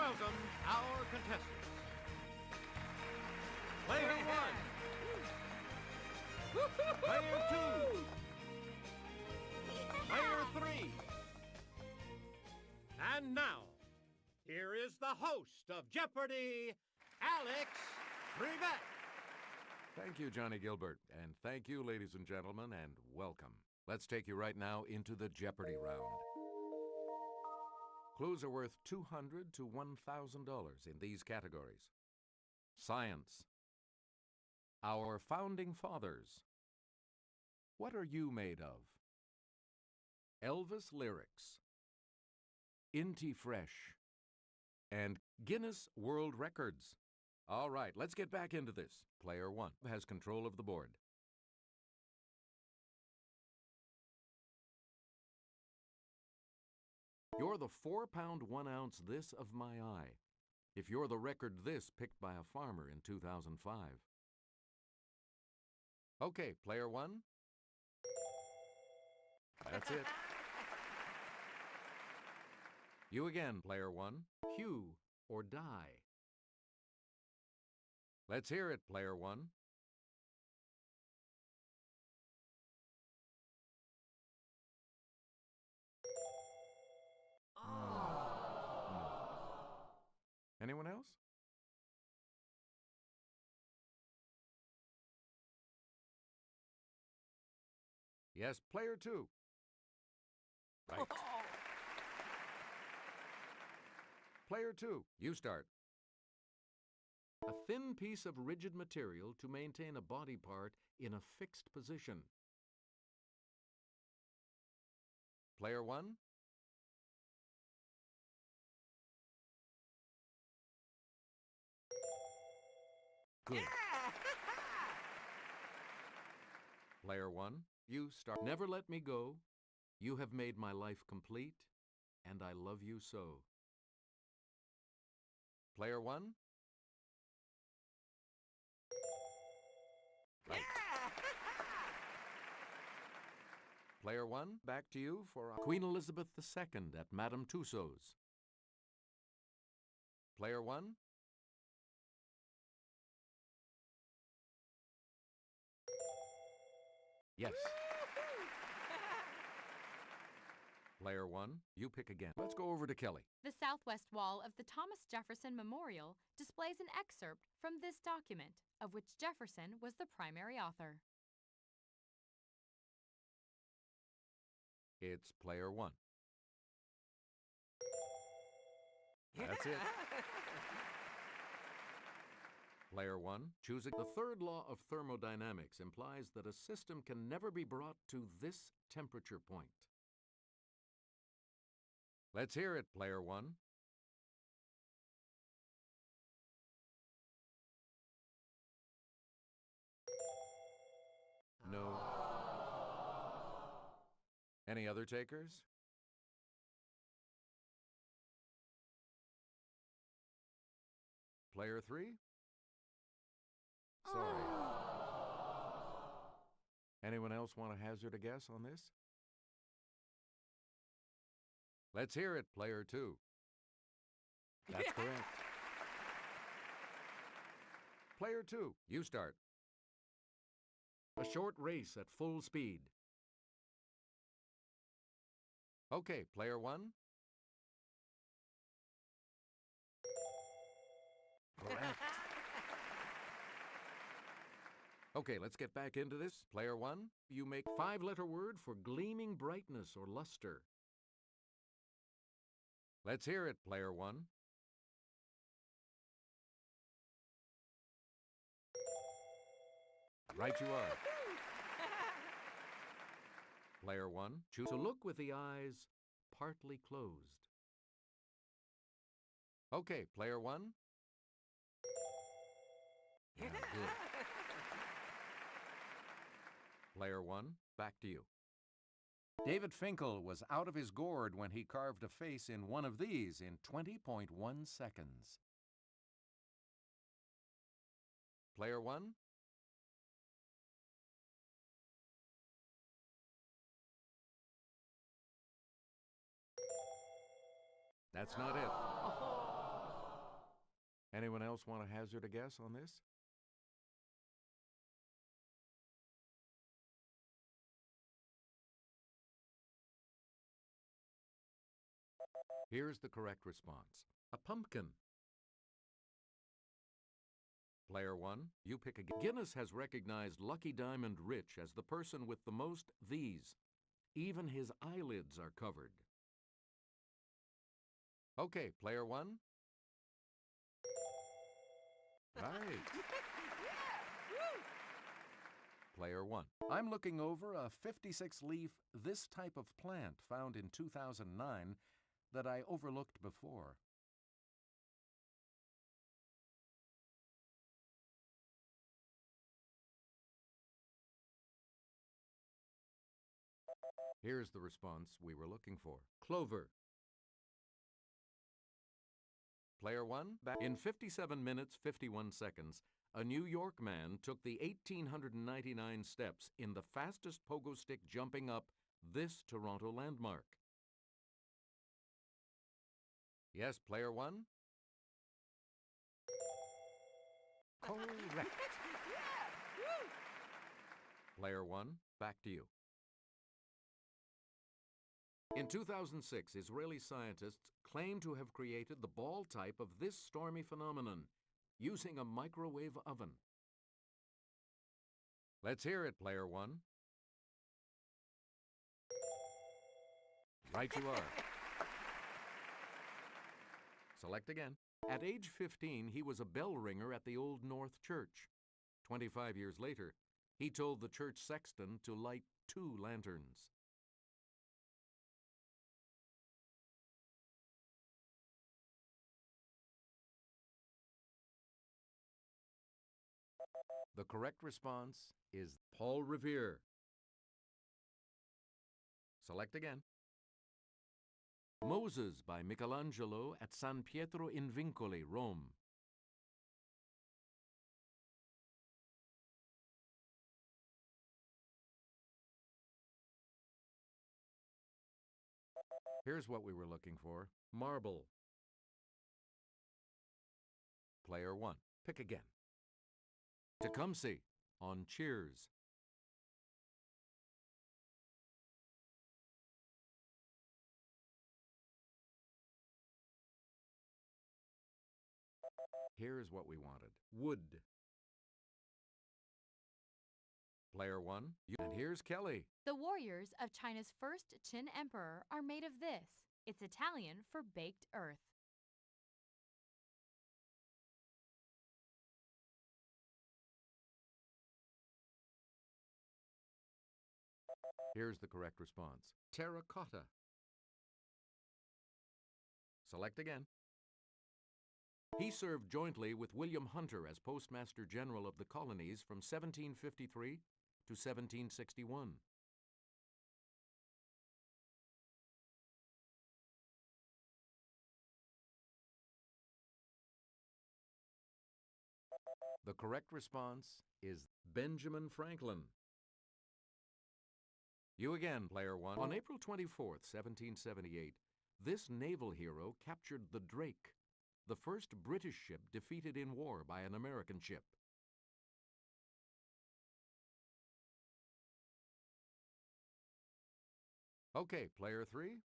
welcome our contestants. Player one. Player two. Player three. And now, here is the host of Jeopardy, Alex Trebek. Thank you, Johnny Gilbert. And thank you, ladies and gentlemen, and welcome. Let's take you right now into the Jeopardy round. Clues are worth $200 to $1,000 in these categories. Science. Our founding fathers. What are you made of? Elvis lyrics. Inti Fresh. And Guinness World Records. All right, let's get back into this. Player one has control of the board. You're the 4-pound, 1-ounce this of my eye. If you're the record this picked by a farmer in 2005. Okay, player one. That's it. You again, player one. Hue or dye. Let's hear it, player one. Anyone else? Yes, player two. Right. Player two, you start. A thin piece of rigid material to maintain a body part in a fixed position. Player one. Good. Player one, you start. Never let me go. You have made my life complete, and I love you so. Player one. Right. Player one, back to you for Queen Elizabeth II at Madame Tussauds. Player one. Yes. Player one, you pick again. Let's go over to Kelly. The southwest wall of the Thomas Jefferson Memorial displays an excerpt from this document, of which Jefferson was the primary author. It's player one. That's it. Player one, choosing the third law of thermodynamics implies that a system can never be brought to this temperature point. Let's hear it, player one. No. Any other takers? Player three? Sorry. Anyone else want to hazard a guess on this? Let's hear it, player two. That's correct. Player two, you start. A short race at full speed. Okay, player one. Correct. Okay, let's get back into this. Player one, you make 5-letter word for gleaming brightness or luster. Let's hear it, player one. Right you are. Player one, choose to look with the eyes partly closed. Okay, player one. Yeah, good. Player one, back to you. David Finkel was out of his gourd when he carved a face in one of these in 20.1 seconds. Player one. That's not it. Anyone else want to hazard a guess on this? Here's the correct response. A pumpkin. Player 1, you pick again. Guinness has recognized Lucky Diamond Rich as the person with the most these. Even his eyelids are covered. Okay, Player 1. Right. Player 1. I'm looking over a 56-leaf this type of plant found in 2009 that I overlooked before. Here's the response we were looking for. Clover. Player 1, in 57 minutes, 51 seconds, a New York man took the 1,899 steps in the fastest pogo stick jumping up this Toronto landmark. Yes, Player 1? Correct. Player 1, back to you. In 2006, Israeli scientists claim to have created the ball type of this stormy phenomenon using a microwave oven. Let's hear it, Player 1. Right you are. Select again. At age 15, he was a bell ringer at the Old North Church. 25 years later, he told the church sexton to light 2 lanterns. The correct response is Paul Revere. Select again. Moses by Michelangelo at San Pietro in Vincoli, Rome. Here's what we were looking for. Marble. Player 1. Pick again. Tecumseh on Cheers. Here's what we wanted. Wood. Player 1. And here's Kelly. The warriors of China's first Qin emperor are made of this. It's Italian for baked earth. Here's the correct response. Terracotta. Select again. He served jointly with William Hunter as Postmaster General of the Colonies from 1753 to 1761. The correct response is Benjamin Franklin. You again, Player 1. On April 24th, 1778, this naval hero captured the Drake, the first British ship defeated in war by an American ship. Okay, Player 3.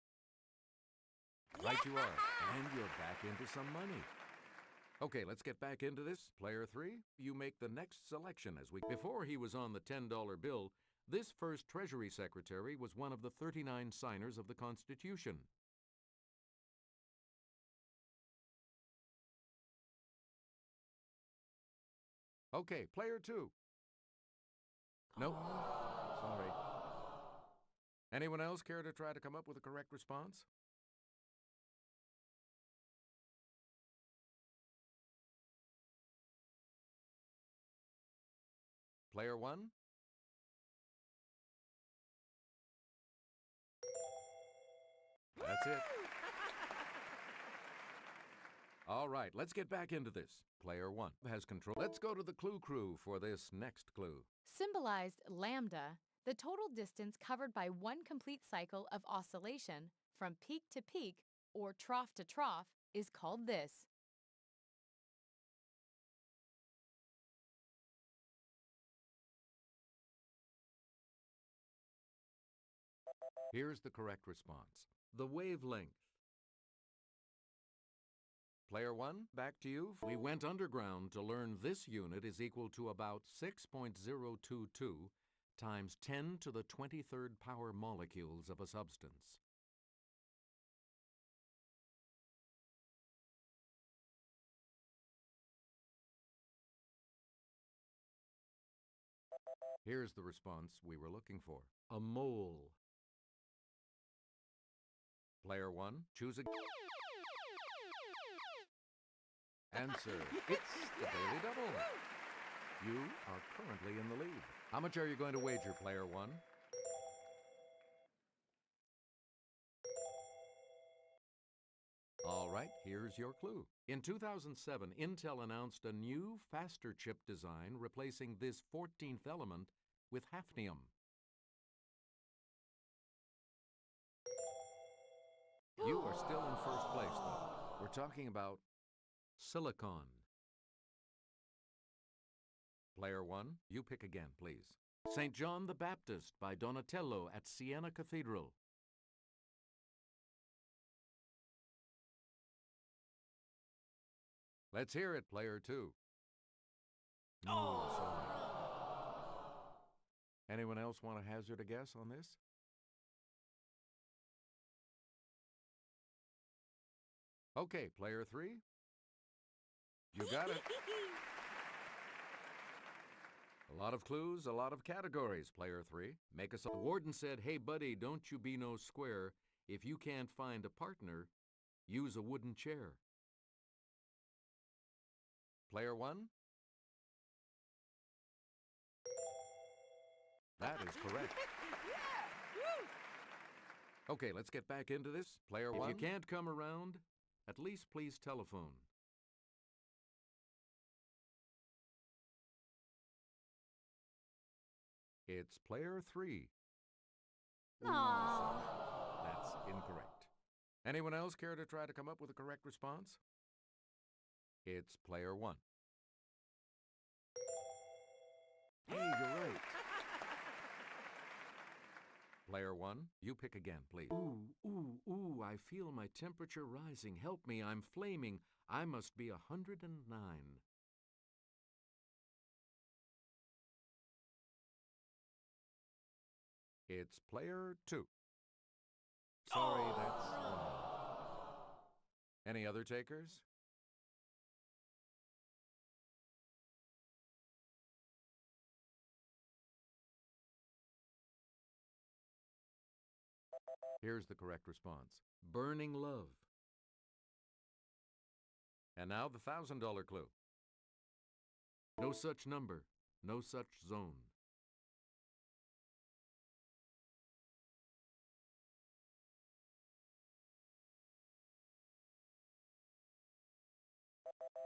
Right you are, and you're back into some money. Okay, let's get back into this. Player 3, you make the next selection as we... Before he was on the $10 bill, this first Treasury Secretary was one of the 39 signers of the Constitution. Okay, Player 2. Nope. Sorry. Anyone else care to try to come up with a correct response? Player 1? That's it. All right, let's get back into this. Player 1 has control. Let's go to the Clue Crew for this next clue. Symbolized lambda, the total distance covered by one complete cycle of oscillation from peak to peak or trough to trough is called this. Here's the correct response. The wavelength. Player 1, back to you. We went underground to learn this unit is equal to about 6.022 times 10 to the 23rd power molecules of a substance. Here's the response we were looking for. A mole. Player 1, choose a... Answer. It's the Daily Double. You are currently in the lead. How much are you going to wager, Player 1? All right, here's your clue. In 2007, Intel announced a new, faster chip design replacing this 14th element with hafnium. You are still in first place, though. We're talking about silicon. Player 1, you pick again, please. St. John the Baptist by Donatello at Siena Cathedral. Let's hear it, Player 2. Oh, sorry. Anyone else want to hazard a guess on this? Okay, Player 3. You got it. A lot of clues, a lot of categories, Player 3. Make us... The warden said, "Hey, buddy, don't you be no square. If you can't find a partner, use a wooden chair." Player 1? That is correct. Okay, let's get back into this. Player 1. If you can't come around, at least please telephone. It's Player 3. Aww. That's incorrect. Anyone else care to try to come up with a correct response? It's Player 1. Hey, you're right. Player 1, you pick again, please. Ooh, I feel my temperature rising. Help me, I'm flaming. I must be 109. It's Player 2. Sorry, that's wrong. Any other takers? Here's the correct response. Burning love. And now the $1,000 clue. No such number, no such zone.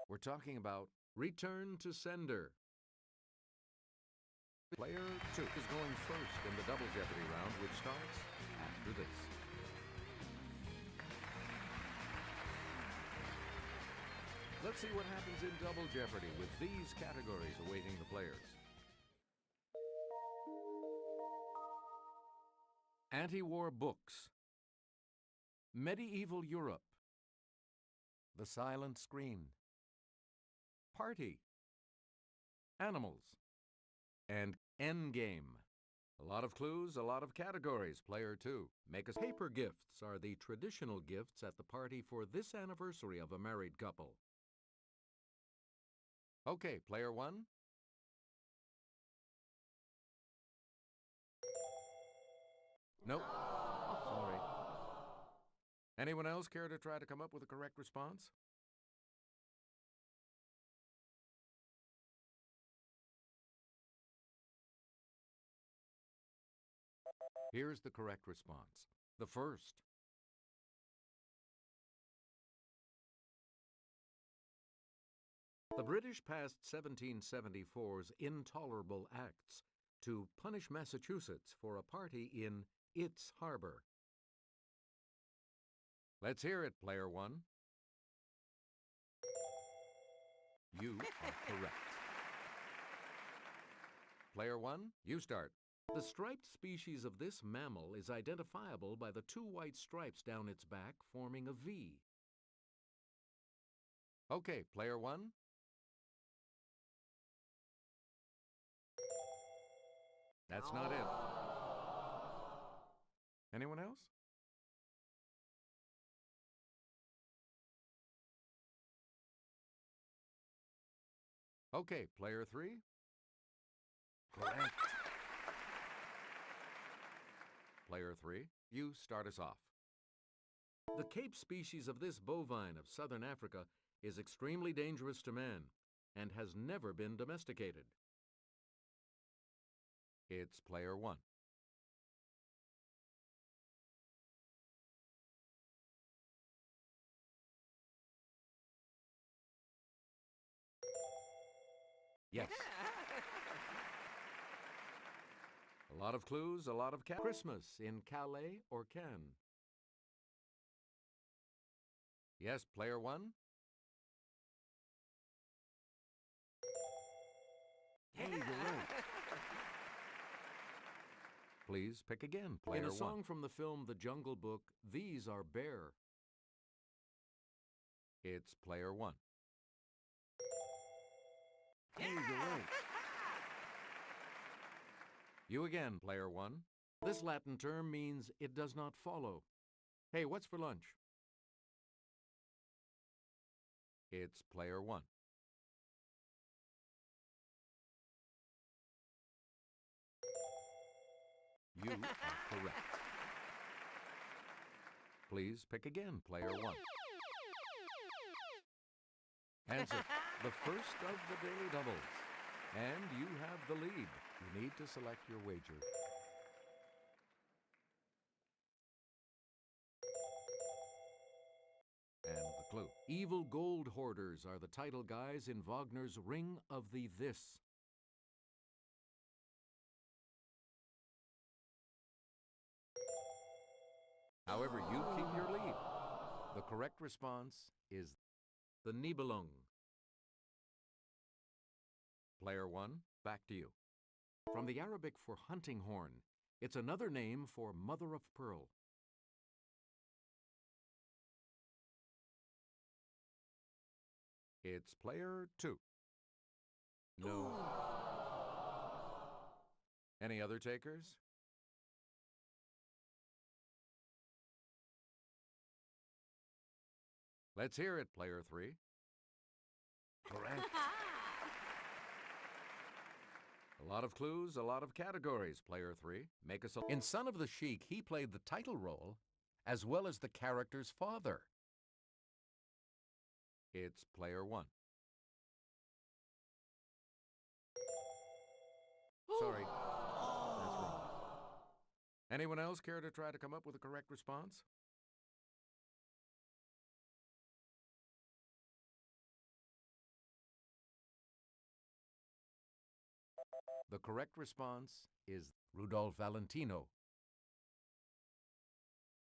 We're talking about return to sender. Player 2 is going first in the Double Jeopardy round, which starts after this. Let's see what happens in Double Jeopardy with these categories awaiting the players. Anti-war books. Medieval Europe. The silent screen. Party. Animals. And endgame. A lot of clues, a lot of categories. Player 2. Make us... Paper gifts are the traditional gifts at the party for this anniversary of a married couple. Okay, Player 1. Nope. Sorry. Anyone else care to try to come up with a correct response? Here's the correct response. The first. The British passed 1774's Intolerable Acts to punish Massachusetts for a party in its harbor. Let's hear it, Player 1. You are correct. Player 1, you start. The striped species of this mammal is identifiable by the two white stripes down its back forming a V. Okay, player one. That's not it. Anyone else? Okay, player three. Correct. Player three, you start us off. The Cape species of this bovine of southern Africa is extremely dangerous to man and has never been domesticated. It's player one. Yes. A lot of clues, a lot of Christmas in Calais or Cannes. Yes, player one. Hey, you're right. Please pick again, player one. In a song from the film The Jungle Book, these are bear. It's player one. Hey, you're right. You again, player one. This Latin term means it does not follow. Hey, what's for lunch? It's player one. You are correct. Please pick again, player one. Answer, the first of the daily doubles. And you have the lead. You need to select your wager. And the clue. Evil gold hoarders are the title guys in Wagner's Ring of the This. However, you keep your lead. The correct response is the Nibelung. Player one, back to you. From the Arabic for hunting horn, it's another name for mother of pearl. It's player two. No. Any other takers? Let's hear it, player three. Correct. A lot of clues, a lot of categories, player three. Make us a... In Son of the Sheik, he played the title role as well as the character's father. It's player one. Sorry, that's wrong. Anyone else care to try to come up with a correct response? The correct response is Rudolph Valentino.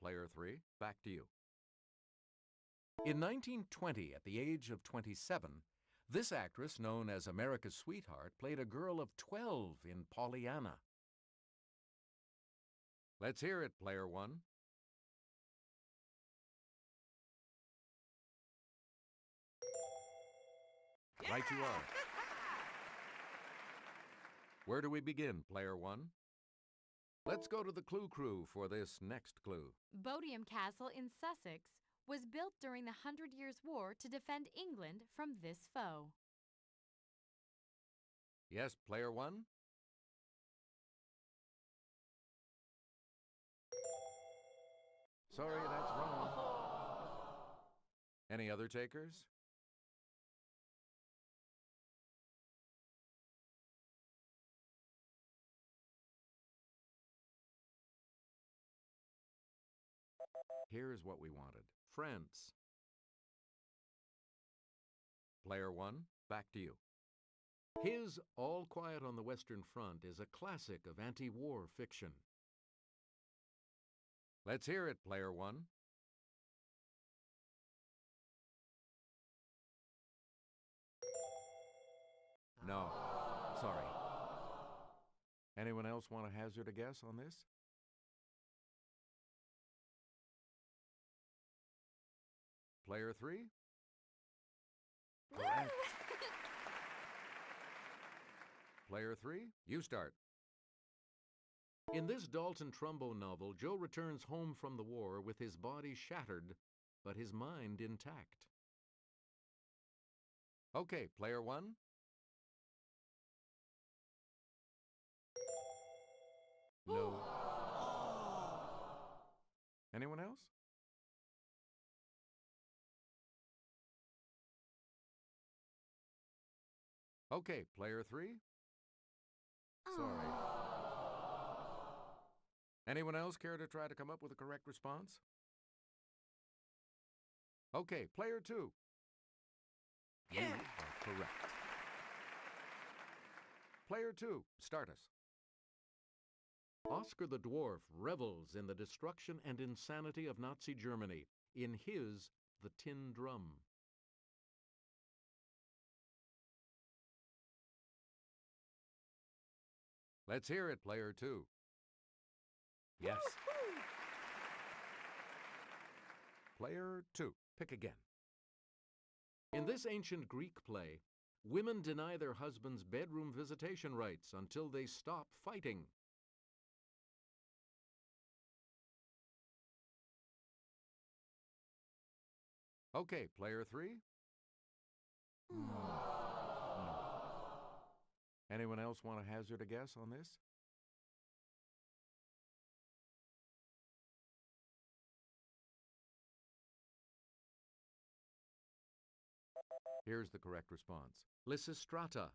Player three, back to you. In 1920, at the age of 27, this actress, known as America's Sweetheart, played a girl of 12 in Pollyanna. Let's hear it, player one. Right you are. Where do we begin, player one? Let's go to the Clue Crew for this next clue. Bodiam Castle in Sussex was built during the 100 Years' War to defend England from this foe. Yes, player one? Sorry, that's wrong. Any other takers? Here's what we wanted. France. Player one, back to you. His All Quiet on the Western Front is a classic of anti-war fiction. Let's hear it, player one. No, sorry. Anyone else want to hazard a guess on this? Player 3? Correct. Player 3, you start. In this Dalton Trumbo novel, Joe returns home from the war with his body shattered, but his mind intact. Okay, player 1. No. Anyone else? Okay, player 3. Sorry. Anyone else care to try to come up with a correct response? Okay, player 2. You are correct. Player 2, start us. Oscar the Dwarf revels in the destruction and insanity of Nazi Germany in his The Tin Drum. Let's hear it, player 2. Yes. Player 2, pick again. In this ancient Greek play, women deny their husbands bedroom visitation rights until they stop fighting. Okay, player 3. No. Anyone else want to hazard a guess on this? Here's the correct response. Lysistrata.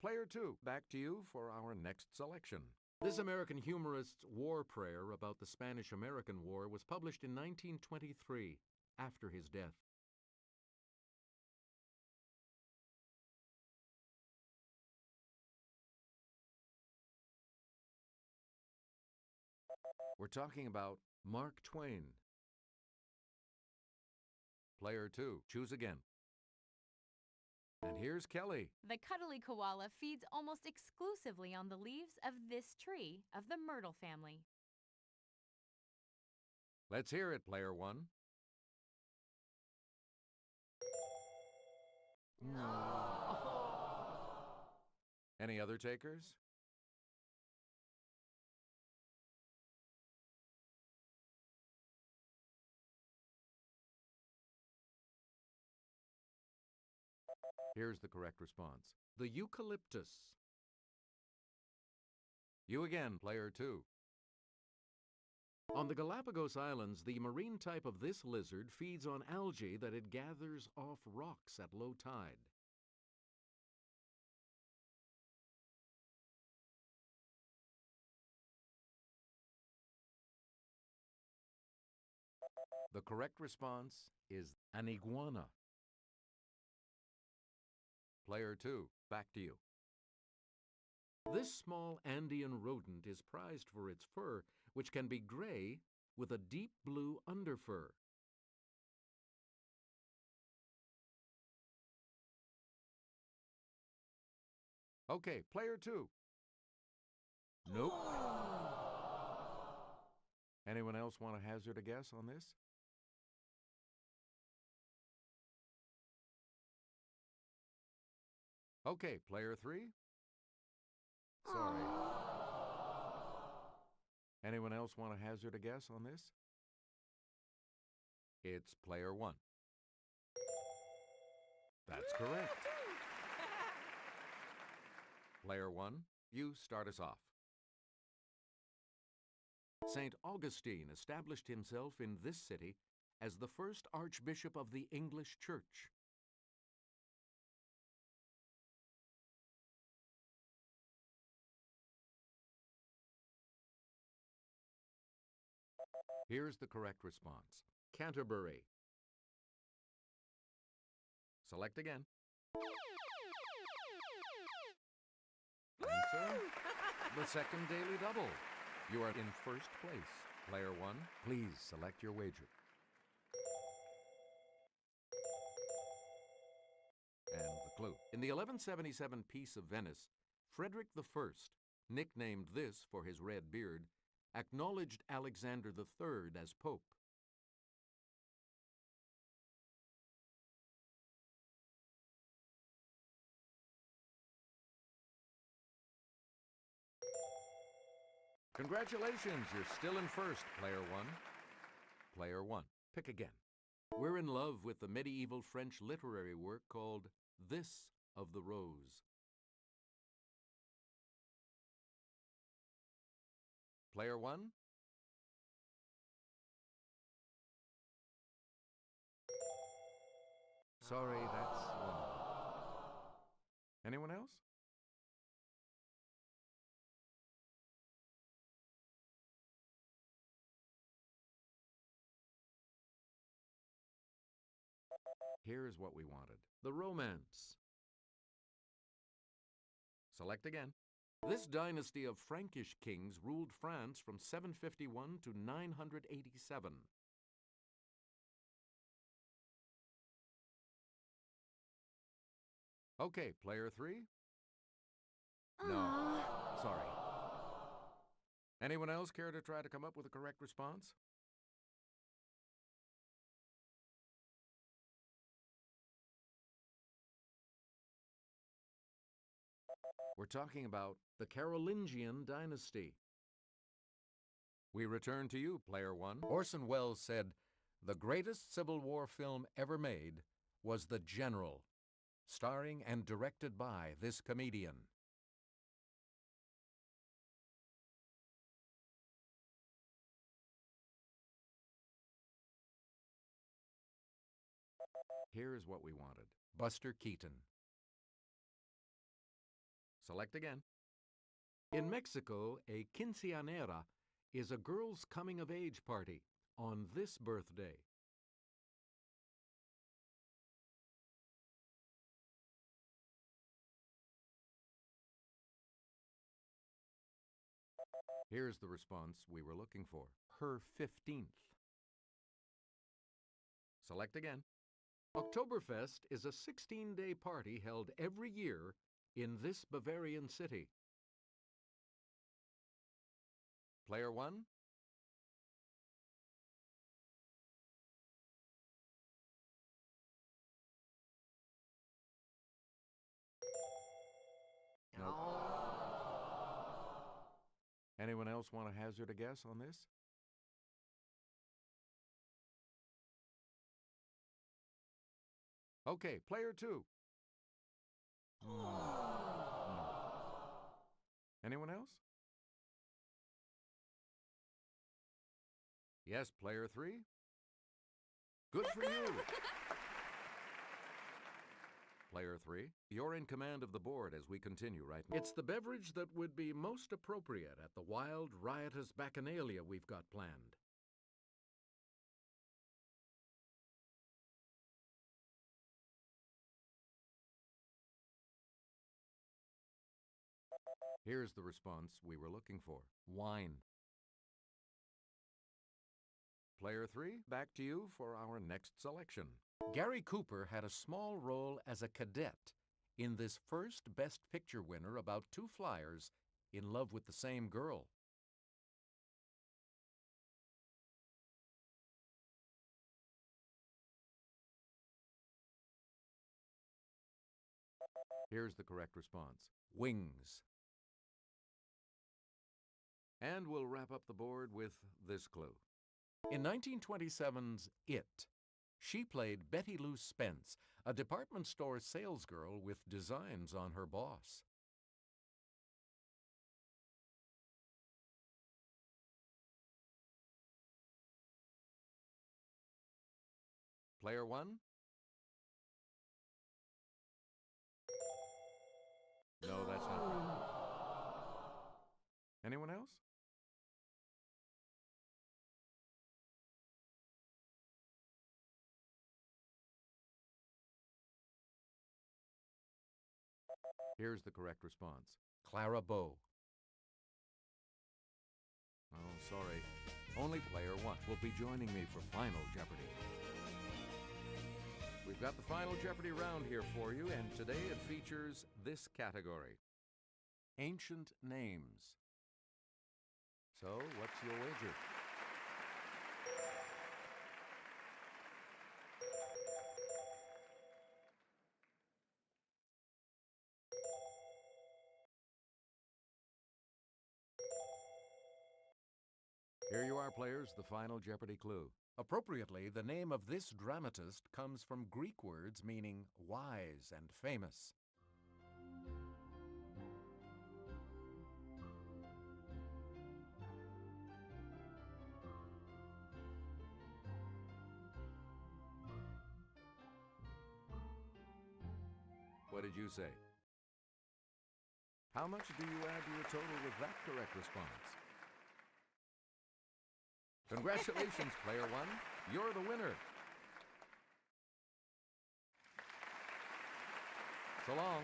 Player 2, back to you for our next selection. This American humorist's war prayer about the Spanish-American War was published in 1923, after his death. We're talking about Mark Twain. Player 2, choose again. And here's Kelly. The cuddly koala feeds almost exclusively on the leaves of this tree of the myrtle family. Let's hear it, player 1. No. Any other takers? Here's the correct response. The eucalyptus. You again, player 2. On the Galapagos Islands, the marine type of this lizard feeds on algae that it gathers off rocks at low tide. The correct response is an iguana. Player 2, back to you. This small Andean rodent is prized for its fur, which can be gray with a deep blue underfur. Okay, player 2. Nope. Anyone else want to hazard a guess on this? Okay, player 3. Sorry. Anyone else want to hazard a guess on this? It's player 1. That's correct. Player 1, you start us off. St. Augustine established himself in this city as the first Archbishop of the English Church. Here's the correct response. Canterbury. Select again. Answer. The second daily double. You are in first place. Player 1, please select your wager. And the clue. In the 1177 Peace of Venice, Frederick I, nicknamed this for his red beard, acknowledged Alexander III as Pope. Congratulations, you're still in first, Player 1. Player 1, pick again. We're in love with the medieval French literary work called This of the Rose. Player 1? Sorry, that's wrong. Anyone else? Here's what we wanted. The romance. Select again. This dynasty of Frankish kings ruled France from 751 to 987. Okay, Player 3? No, sorry. Anyone else care to try to come up with a correct response? We're talking about the Carolingian dynasty. We return to you, Player 1. Orson Welles said, "The greatest Civil War film ever made was The General, starring and directed by this comedian." Here's what we wanted. Buster Keaton. Select again. In Mexico, a quinceañera is a girl's coming-of-age party on this birthday. Here's the response we were looking for. Her 15th. Select again. Oktoberfest is a 16-day party held every year in this Bavarian city. Player 1? Nope. Anyone else want to hazard a guess on this? Okay, Player 2. No. Anyone else? Yes, Player 3. Good for you. Player 3, you're in command of the board as we continue right now. It's the beverage that would be most appropriate at the wild, riotous bacchanalia we've got planned. Here's the response we were looking for. Wine. Player 3, back to you for our next selection. Gary Cooper had a small role as a cadet in this first Best Picture winner about two flyers in love with the same girl. Here's the correct response. Wings. And we'll wrap up the board with this clue. In 1927's It, she played Betty Lou Spence, a department store salesgirl with designs on her boss. Player 1? No, that's not right. Anyone else? Here's the correct response. Clara Bow. Oh, sorry. Only Player 1 will be joining me for Final Jeopardy. We've got the Final Jeopardy round here for you, and today it features this category. ancient names. So, what's your wager? Here you are, players, the final Jeopardy clue. Appropriately, the name of this dramatist comes from Greek words meaning wise and famous. What did you say? How much do you add to your total with that correct response? Congratulations, player one. You're the winner. So long.